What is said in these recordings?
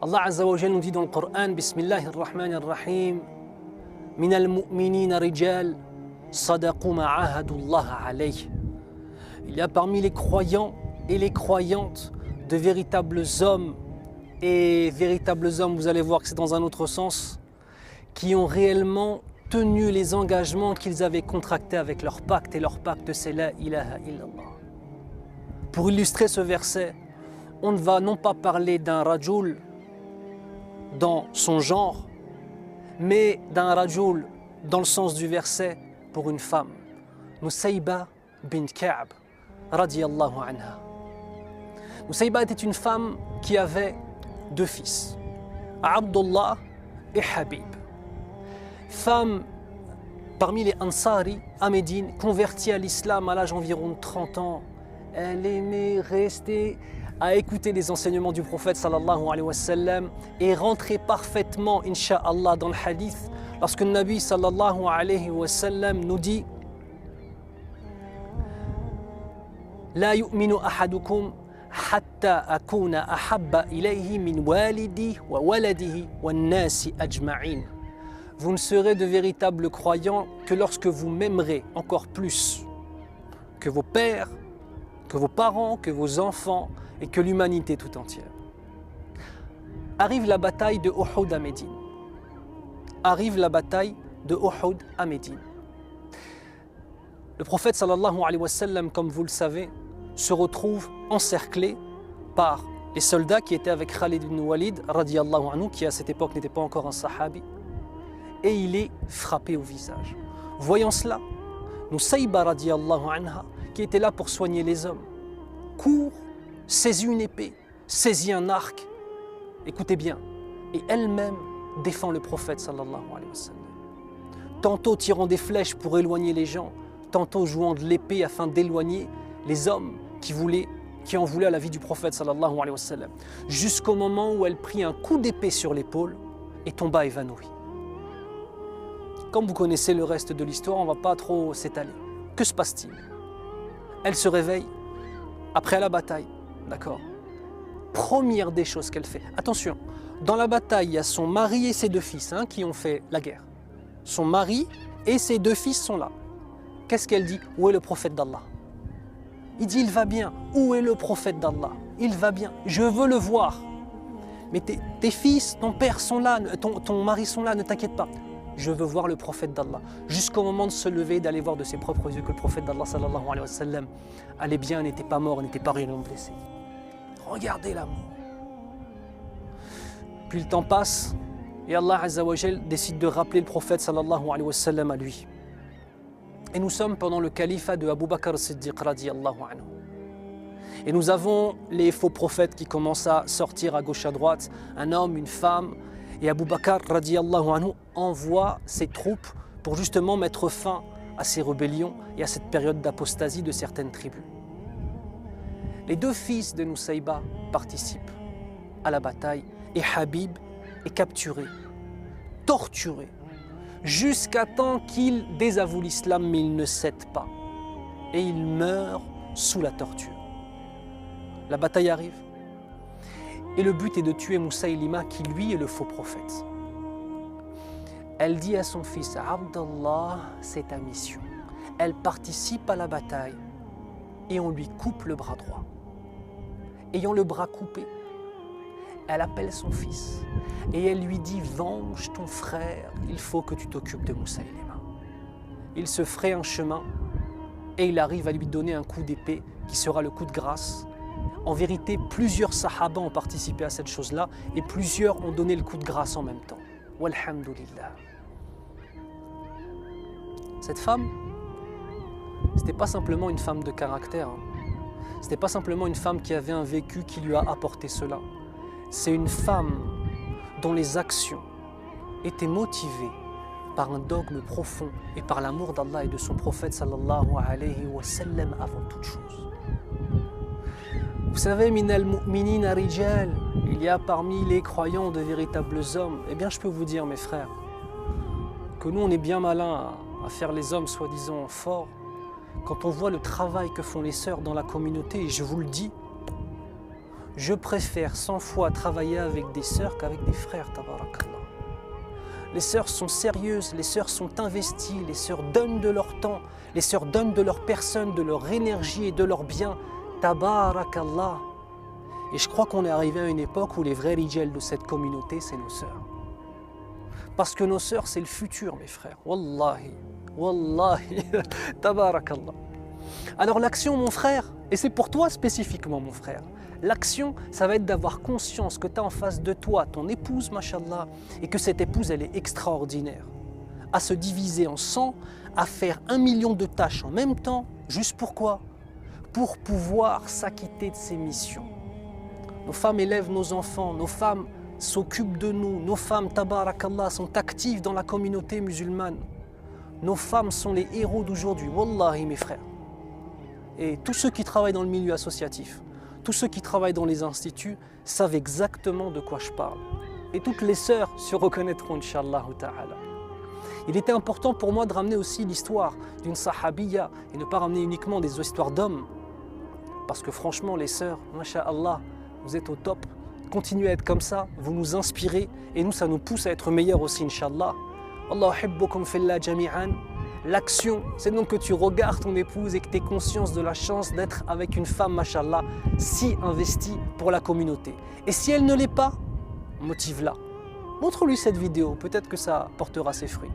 Allah Azza wa Jalla nous dit dans le Coran, Bismillahir Rahmanir Rahim, Minal mu'minina rijal, sadaqu ma'ahadullah alayh. Il y a parmi les croyants et les croyantes de véritables hommes, et véritables hommes, vous allez voir que c'est dans un autre sens, qui ont réellement tenu les engagements qu'ils avaient contractés avec leur pacte, et leur pacte c'est la ilaha illallah. Pour illustrer ce verset, on ne va non pas parler d'un rajoul dans son genre, mais d'un rajoul dans le sens du verset pour une femme. Nusayba bint Ka'b, radiyallahu anha. Nusayba était une femme qui avait deux fils, Abdullah et Habib. Femme parmi les Ansari à Médine, convertie à l'islam à l'âge environ de 30 ans. Elle aimait rester à écouter les enseignements du prophète sallallahu alayhi wa sallam et rentrer parfaitement, incha'Allah, dans le hadith lorsque le Nabi sallallahu alayhi wa sallam nous dit La yu'minu ahadukum hatta akuna ahabba ilayhi min walidi wa waladihi wa nasi ajma'in. Vous ne serez de véritables croyants que lorsque vous m'aimerez encore plus que vos pères, que vos parents, que vos enfants et que l'humanité tout entière. Arrive la bataille de Uhud à Médine. Arrive la bataille de Uhud à Médine. Le prophète sallallahu alayhi wa sallam, comme vous le savez, se retrouve encerclé par les soldats qui étaient avec Khalid ibn Walid, radiyallahu anhu, qui à cette époque n'était pas encore un sahabi, et il est frappé au visage. Voyant cela, Nusayba radiyallahu anha, qui était là pour soigner les hommes, court, saisit une épée, saisit un arc, écoutez bien, et elle-même défend le prophète sallallahu alayhi wa sallam. Tantôt tirant des flèches pour éloigner les gens, tantôt jouant de l'épée afin d'éloigner les hommes qui en voulaient à la vie du prophète sallallahu alayhi wa sallam, jusqu'au moment où elle prit un coup d'épée sur l'épaule et tomba évanouie. Comme vous connaissez le reste de l'histoire, on ne va pas trop s'étaler. Que se passe-t-il? Elle se réveille après la bataille, d'accord? Première des choses qu'elle fait. Attention, dans la bataille, il y a son mari et ses deux fils qui ont fait la guerre. Son mari et ses deux fils sont là. Qu'est-ce qu'elle dit? Où est le prophète d'Allah? Il dit, il va bien. Où est le prophète d'Allah? Il va bien. Je veux le voir. Mais tes fils, ton père sont là, ton mari sont là, ne t'inquiète pas. Je veux voir le prophète d'Allah. Jusqu'au moment de se lever et d'aller voir de ses propres yeux que le prophète d'Allah sallallahu alayhi wa sallam allait bien, n'était pas mort, n'était pas réellement blessé. Regardez l'amour. Puis le temps passe et Allah Azza wa Jal décide de rappeler le prophète sallallahu alayhi wa sallam à lui. Et nous sommes pendant le califat de Abu Bakr as-Siddiq radiyallahu anhu. Et nous avons les faux prophètes qui commencent à sortir à gauche à droite, un homme, une femme. Et Abu Bakr radiyallahu anhu envoie ses troupes pour justement mettre fin à ces rébellions et à cette période d'apostasie de certaines tribus. Les deux fils de Nusayba participent à la bataille et Habib est capturé, torturé, jusqu'à temps qu'il désavoue l'islam, mais il ne cède pas. Et il meurt sous la torture. La bataille arrive. Et le but est de tuer Moussaïlima, qui lui est le faux prophète. Elle dit à son fils, Abdallah, c'est ta mission. Elle participe à la bataille et on lui coupe le bras droit. Ayant le bras coupé, elle appelle son fils et elle lui dit, venge ton frère, il faut que tu t'occupes de Moussaïlima. Il se fraye un chemin et il arrive à lui donner un coup d'épée qui sera le coup de grâce. En vérité, plusieurs sahaba ont participé à cette chose-là et plusieurs ont donné le coup de grâce en même temps. Walhamdulillah. Cette femme, c'était pas simplement une femme de caractère. C'était pas simplement une femme qui avait un vécu qui lui a apporté cela. C'est une femme dont les actions étaient motivées par un dogme profond et par l'amour d'Allah et de son prophète sallallahu alayhi wa sallam avant toute chose. Vous savez, minal mu'minina rijal, il y a parmi les croyants de véritables hommes. Eh bien, je peux vous dire, mes frères, que nous, on est bien malins à faire les hommes soi-disant forts. Quand on voit le travail que font les sœurs dans la communauté, et je vous le dis, Je préfère 100 fois travailler avec des sœurs qu'avec des frères, tabarakallah. Les sœurs sont sérieuses, les sœurs sont investies, les sœurs donnent de leur temps, les sœurs donnent de leur personne, de leur énergie et de leur bien, tabarakallah. Et je crois qu'on est arrivé à une époque où les vrais rijals de cette communauté, c'est nos sœurs. Parce que nos sœurs, c'est le futur, mes frères. Wallahi, wallahi, tabarakallah. Alors l'action, mon frère, et c'est pour toi spécifiquement, mon frère, l'action, ça va être d'avoir conscience que tu as en face de toi ton épouse, mashallah, et que cette épouse, elle est extraordinaire. À se diviser en 100, à faire 1 million de tâches en même temps, juste pourquoi? Pour pouvoir s'acquitter de ses missions. Nos femmes élèvent nos enfants, nos femmes s'occupent de nous, nos femmes, tabarakallah, sont actives dans la communauté musulmane. Nos femmes sont les héros d'aujourd'hui, wallahi mes frères. Et tous ceux qui travaillent dans le milieu associatif, tous ceux qui travaillent dans les instituts savent exactement de quoi je parle. Et toutes les sœurs se reconnaîtront, Inch'Allah ta'ala. Il était important pour moi de ramener aussi l'histoire d'une sahabiya et ne pas ramener uniquement des histoires d'hommes. Parce que franchement, les sœurs, masha'Allah, vous êtes au top. Continuez à être comme ça, vous nous inspirez et nous, ça nous pousse à être meilleurs aussi, Inch'Allah. Allahu hibbukum fillah jami'an. L'action, c'est donc que tu regardes ton épouse et que tu aies conscience de la chance d'être avec une femme, mashallah, si investie pour la communauté. Et si elle ne l'est pas, motive-la. Montre-lui cette vidéo, peut-être que ça portera ses fruits.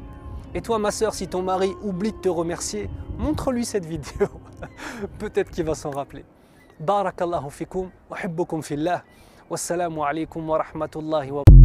Et toi, ma sœur, si ton mari oublie de te remercier, montre-lui cette vidéo. Peut-être qu'il va s'en rappeler. Barakallahu fikum, wa hibbukum fillah. Wassalamu alaikum wa rahmatullahi wa barakatuh.